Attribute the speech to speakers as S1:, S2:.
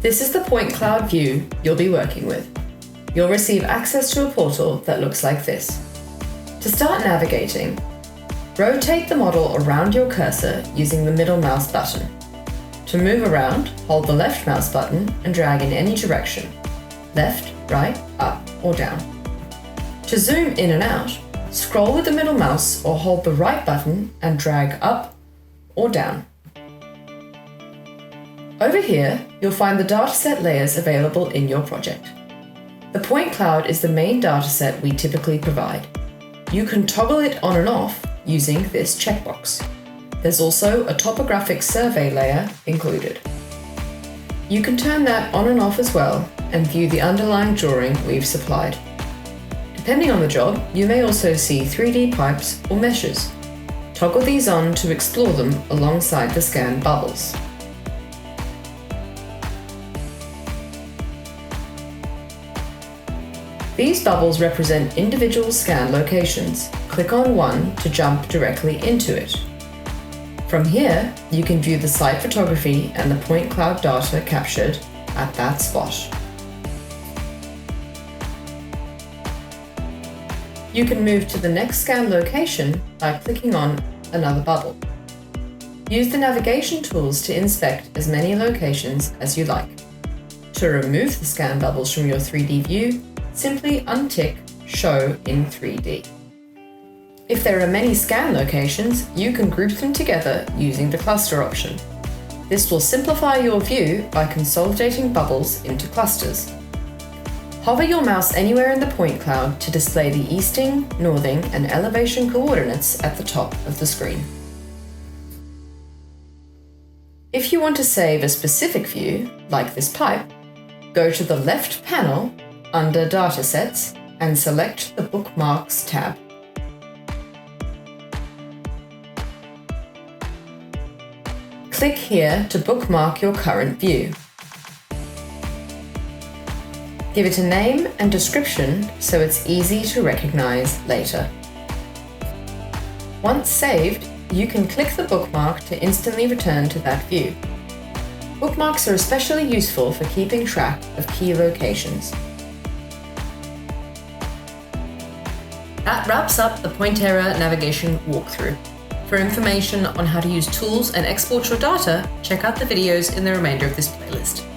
S1: This is the point cloud view you'll be working with. You'll receive access to a portal that looks like this. To start navigating, rotate the model around your cursor using the middle mouse button. To move around, hold the left mouse button and drag in any direction: left, right, up, or down. To zoom in and out, scroll with the middle mouse or hold the right button and drag up or down. Over here, you'll find the dataset layers available in your project. The point cloud is the main dataset we typically provide. You can toggle it on and off using this checkbox. There's also a topographic survey layer included. You can turn that on and off as well and view the underlying drawing we've supplied. Depending on the job, you may also see 3D pipes or meshes. Toggle these on to explore them alongside the scan bubbles. These bubbles represent individual scan locations. Click on one to jump directly into it. From here, you can view the site photography and the point cloud data captured at that spot. You can move to the next scan location by clicking on another bubble. Use the navigation tools to inspect as many locations as you like. To remove the scan bubbles from your 3D view, simply untick Show in 3D. If there are many scan locations, you can group them together using the cluster option. This will simplify your view by consolidating bubbles into clusters. Hover your mouse anywhere in the point cloud to display the easting, northing, and elevation coordinates at the top of the screen. If you want to save a specific view, like this pipe, go to the left panel under Datasets and select the Bookmarks tab. Click here to bookmark your current view. Give it a name and description so it's easy to recognize later. Once saved, you can click the bookmark to instantly return to that view. Bookmarks are especially useful for keeping track of key locations. That wraps up the Pointerra navigation walkthrough. For information on how to use tools and export your data, check out the videos in the remainder of this playlist.